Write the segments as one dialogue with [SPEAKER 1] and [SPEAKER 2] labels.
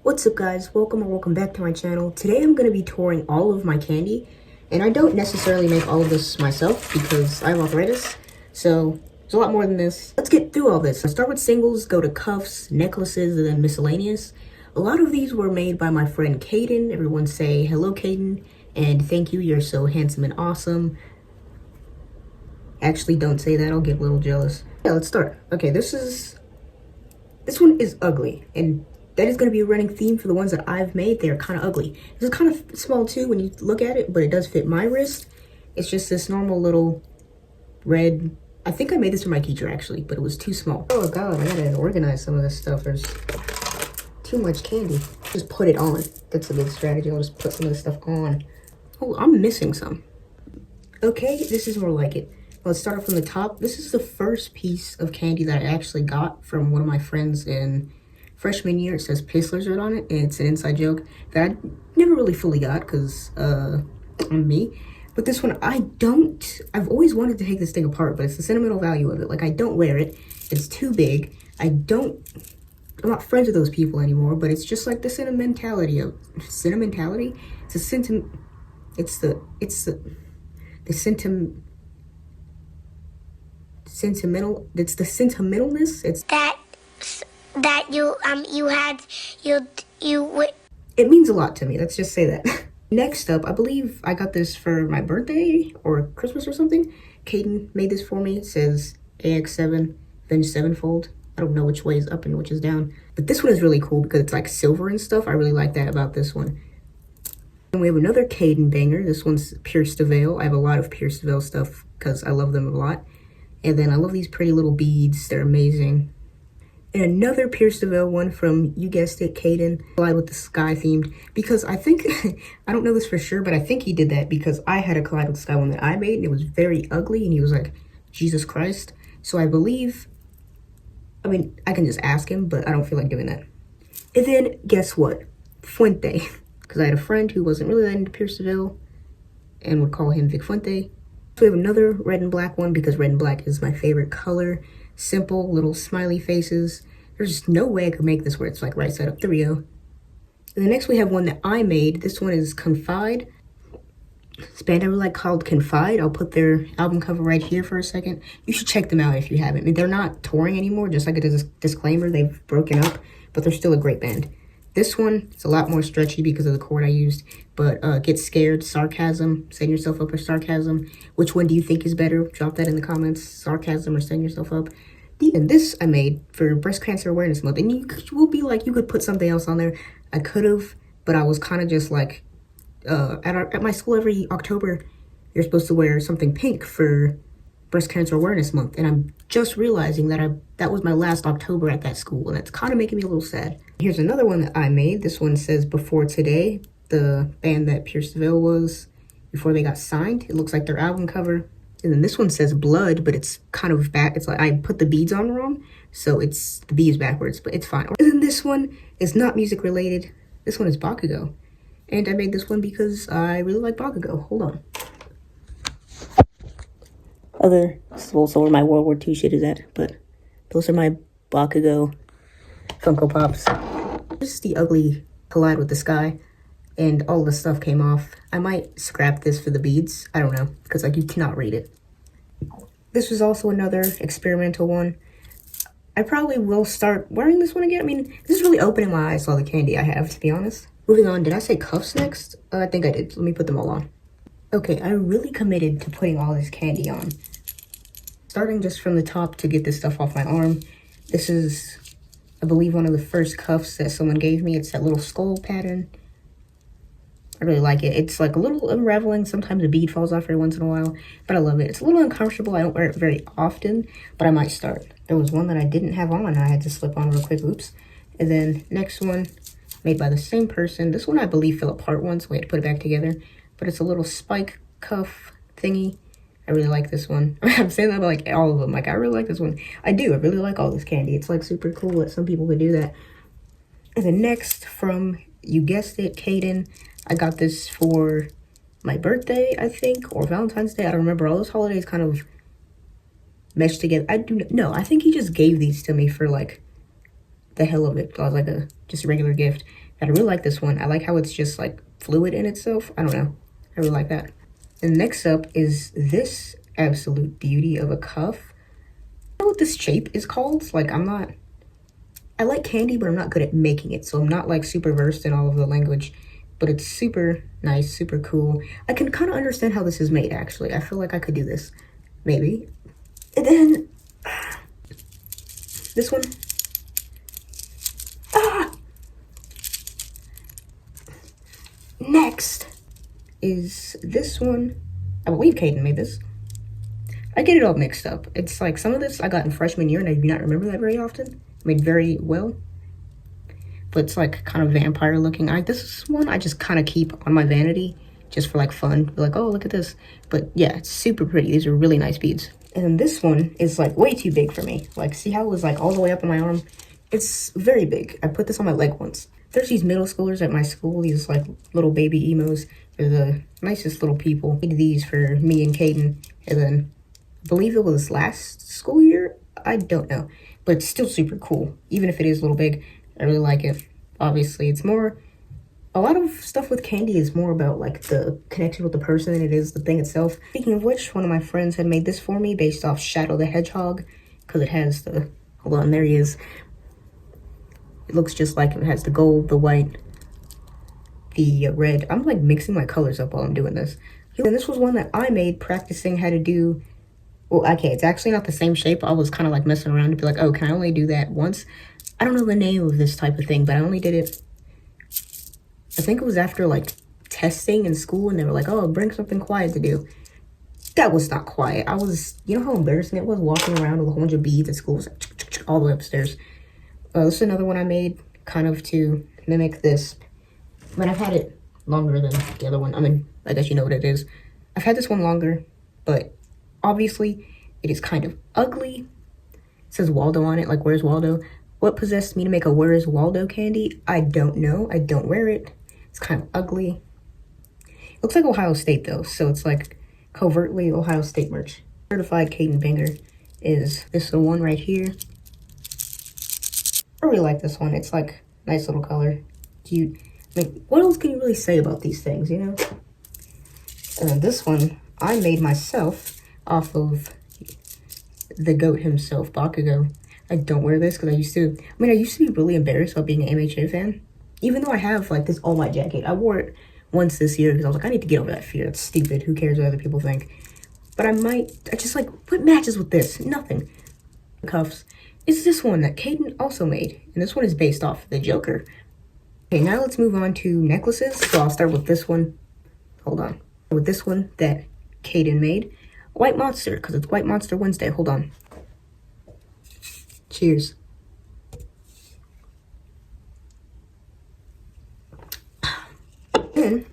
[SPEAKER 1] What's up guys, welcome back to my channel. Today I'm going to be touring all of my candy, and I don't necessarily make all of this myself because I have arthritis, so there's a lot more than this. Let's get through all this. I'll start with singles, go to cuffs, necklaces, and then miscellaneous. A lot of these were made by my friend Caden. Everyone say hello Caden, and thank you, you're so handsome and awesome. Actually, don't say that, I'll get a little jealous. Yeah, let's start. Okay, this one is ugly, and that is going to be a running theme for the ones that I've made. They're kind of ugly. This is kind of small too when you look at it, but it does fit my wrist. It's just this normal little red. I think I made this for my teacher actually, but it was too small. Oh god, I gotta organize some of this stuff. There's too much candy. Just put it on. That's a good strategy. I'll just put some of this stuff on. Oh, I'm missing some. Okay, this is more like it. Let's start off from the top. This is the first piece of candy that I actually got from one of my friends in freshman year. It says Pistolers right on it, and it's an inside joke that I never really fully got because I'm me. But this one, I've always wanted to take this thing apart, but it's the sentimental value of it. Like, I don't wear it. It's too big. I'm not friends with those people anymore, but it's just like the sentimentality. It's the sentimentalness. It's
[SPEAKER 2] that
[SPEAKER 1] it means a lot to me. Let's just say that. Next up, I believe I got this for my birthday or Christmas or something. Caden made this for me. It says AX7 Avenged Sevenfold. I don't know which way is up and which is down, but this one is really cool because it's like silver and stuff. I really like that about this one. And we have another Caden banger. This one's Pierce the Veil. I have a lot of Pierce the Veil stuff because I love them a lot. And then I love these pretty little beads. They're amazing. And another Pierce the Veil one from, you guessed it, Caden. Collide with the Sky themed. Because I think, I don't know this for sure, but I think he did that because I had a Collide with the Sky one that I made. And it was very ugly. And he was like, Jesus Christ. So I believe, I mean, I can just ask him, but I don't feel like doing that. And then, guess what? Fuente. Because I had a friend who wasn't really that into Pierce the Veil and would call him Vic Fuente. So we have another red and black one because red and black is my favorite color. Simple little smiley faces. There's no way I could make this where it's like right side up. There we go. And the next we have one that I made. This one is Confide. This band I really like called Confide. I'll put their album cover right here for a second. You should check them out if you haven't. I mean, they're not touring anymore, just like a disclaimer. They've broken up, but they're still a great band. This one is a lot more stretchy because of the chord I used, but Get Scared, Sarcasm, Setting Yourself Up, or Sarcasm. Which one do you think is better? Drop that in the comments, Sarcasm or Setting Yourself Up. And this I made for Breast Cancer Awareness Month, and you will be like, you could put something else on there. I could have, but I was kind of just like, at my school every October, you're supposed to wear something pink for Breast Cancer Awareness Month, and I'm just realizing that that was my last October at that school, and that's kind of making me a little sad. Here's another one that I made. This one says Before Today, the band that Pierce the Veil was before they got signed. It looks like their album cover. And then this one says Blood, but it's kind of back. It's like I put the beads on wrong, so the B is backwards, but it's fine. And then this one is not music related. This one is Bakugo, and I made this one because I really like Bakugo. Hold on. This is also where my World War II shit is at, but those are my Bakugo Funko Pops. This is the ugly Collide with the Sky, and all the stuff came off. I might scrap this for the beads. I don't know, because like you cannot read it. This was also another experimental one. I probably will start wearing this one again. I mean, this is really opening my eyes to all the candy I have, to be honest. Moving on, did I say cuffs next? I think I did. Let me put them all on. Okay, I really committed to putting all this candy on. Starting just from the top to get this stuff off my arm. This is, I believe, one of the first cuffs that someone gave me. It's that little skull pattern. I really like it. It's like a little unraveling. Sometimes a bead falls off every once in a while, but I love it. It's a little uncomfortable. I don't wear it very often, but I might start. There was one that I didn't have on and I had to slip on real quick. Oops. And then next one, made by the same person. This one I believe fell apart once, so we had to put it back together. But it's a little spike cuff thingy. I really like this one. I'm saying that about like all of them. Like, I really like this one. I do. I really like all this candy. It's like super cool that some people could do that. And then next from, you guessed it, Caden. I got this for my birthday, I think, or Valentine's Day. I don't remember. All those holidays kind of meshed together. I think he just gave these to me for like the hell of it. I was like, just a regular gift. But I really like this one. I like how it's just like fluid in itself. I don't know. I really like that. And next up is this absolute beauty of a cuff. I don't know what this shape is called. Like, I like candy, but I'm not good at making it. So I'm not like super versed in all of the language, but it's super nice, super cool. I can kind of understand how this is made, actually. I feel like I could do this, maybe. And then this one. Next is this one. I believe Caden made this. I get it all mixed up. It's like some of this I got in freshman year and I do not remember that very often. I mean, very well. But it's like kind of vampire looking. This is one I just kind of keep on my vanity just for like fun. Be like, oh, look at this. But yeah, it's super pretty. These are really nice beads. And then this one is like way too big for me. Like, see how it was like all the way up on my arm? It's very big. I put this on my leg once. There's these middle schoolers at my school, these like little baby emos. They're the nicest little people. I made these for me and Caden. And then I believe it was last school year. I don't know. But it's still super cool. Even if it is a little big, I really like it. Obviously, it's more, a lot of stuff with candy is more about like the connection with the person than it is the thing itself. Speaking of which, one of my friends had made this for me based off Shadow the Hedgehog. Because it has the, hold on, there he is. It looks just like it has the gold, the white, the red. I'm like mixing my colors up while I'm doing this. And this was one that I made practicing how to do, well, okay, it's actually not the same shape. I was kind of like messing around to be like, oh, can I only do that once? I don't know the name of this type of thing, but I only did it, I think it was after like testing in school and they were like, oh, bring something quiet to do. That was not quiet. I was, you know how embarrassing it was walking around with a whole bunch of beads at school, was like, all the way upstairs. This is another one I made kind of to mimic this. I mean, I've had it longer than the other one. I mean, I guess you know what it is. I've had this one longer, but obviously it is kind of ugly. It says Waldo on it, like, where's Waldo? What possessed me to make a Where's Waldo candy? I don't know. I don't wear it. It's kind of ugly. It looks like Ohio State, though, so it's like covertly Ohio State merch. Certified Caden Banger is this one right here. I really like this one. It's like nice little color, cute. I mean, what else can you really say about these things, you know? And then this one I made myself off of the goat himself, Bakugo. I don't wear this because I used to be really embarrassed about being an MHA fan. Even though I have like this All Might jacket. I wore it once this year because I was like, I need to get over that fear. It's stupid. Who cares what other people think? But I just like, what matches with this? Nothing. Cuffs. Is this one that Caden also made, and this one is based off the Joker. Okay, now let's move on to necklaces. So I'll start with this one. Hold on. With this one that Caden made. White Monster, because it's White Monster Wednesday. Hold on. Cheers. Then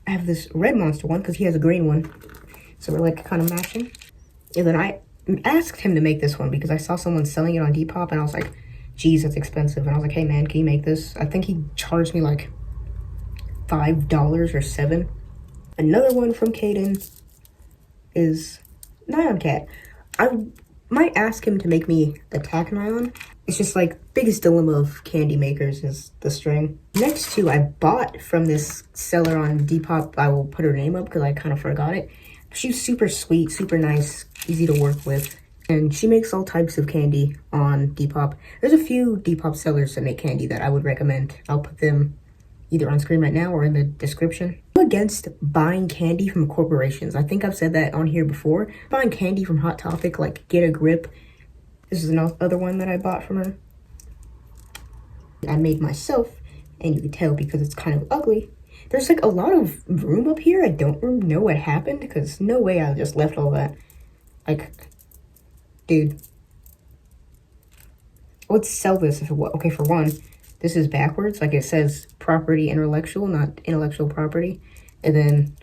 [SPEAKER 1] I have this red monster one because he has a green one. So we're like kind of matching. And then I asked him to make this one because I saw someone selling it on Depop and I was like, geez, that's expensive. And I was like, hey man, can you make this? I think he charged me like $5 or $7. Another one from Caden is Nyan Cat. I might ask him to make me the Tack Nyan. It's just like biggest dilemma of candy makers is the string. Next two I bought from this seller on Depop. I will put her name up because I kind of forgot it. She's super sweet, super nice, easy to work with. And she makes all types of candy on Depop. There's a few Depop sellers that make candy that I would recommend. I'll put them either on screen right now or in the description. I'm against buying candy from corporations. I think I've said that on here before. Buying candy from Hot Topic, like Get a Grip. This is another one that I bought from her. I made myself, and you can tell because it's kind of ugly. There's like a lot of room up here. I don't know what happened because no way I just left all that. Like, dude. Let's sell this if it was. Okay, for one, this is backwards. Like it says property intellectual, not intellectual property. And then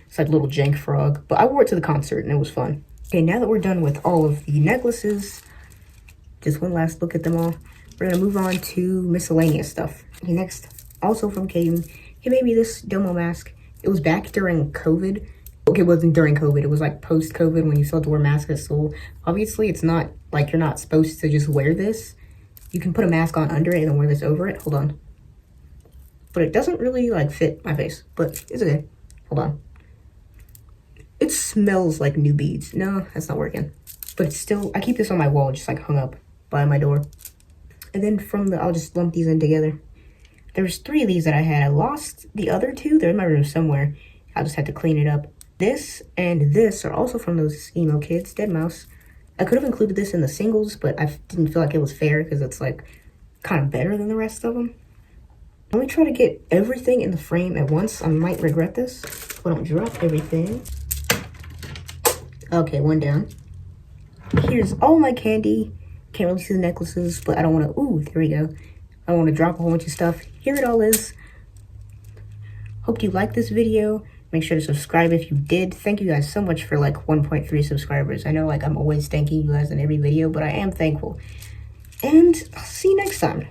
[SPEAKER 1] it's like little jank frog. But I wore it to the concert and it was fun. Okay, now that we're done with all of the necklaces, just one last look at them all. We're gonna move on to miscellaneous stuff. Okay, next, also from Caden, he made me this Domo mask. It was back during COVID. Okay, it wasn't during COVID. It was like post-COVID when you still had to wear masks at school. Obviously, it's not like you're not supposed to just wear this. You can put a mask on under it and then wear this over it. Hold on. But it doesn't really like fit my face, but it's okay. Hold on. It smells like new beads. No, that's not working. But it's still, I keep this on my wall, just like hung up by my door. And then I'll just lump these in together. There's 3 of these that I had. I lost the other 2. They're in my room somewhere. I'll just have to clean it up. This and this are also from those emo kids, Dead Mouse. I could have included this in the singles, but I didn't feel like it was fair because it's like kind of better than the rest of them. Let me try to get everything in the frame at once. I might regret this. But don't drop everything. Okay, one down. Here's all my candy. Can't really see the necklaces, but I don't want to. Ooh, there we go. I don't want to drop a whole bunch of stuff. Here it all is. Hope you liked this video. Make sure to subscribe if you did. Thank you guys so much for like 1.3 subscribers. I know like I'm always thanking you guys in every video, but I am thankful. And I'll see you next time.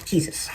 [SPEAKER 1] Jesus.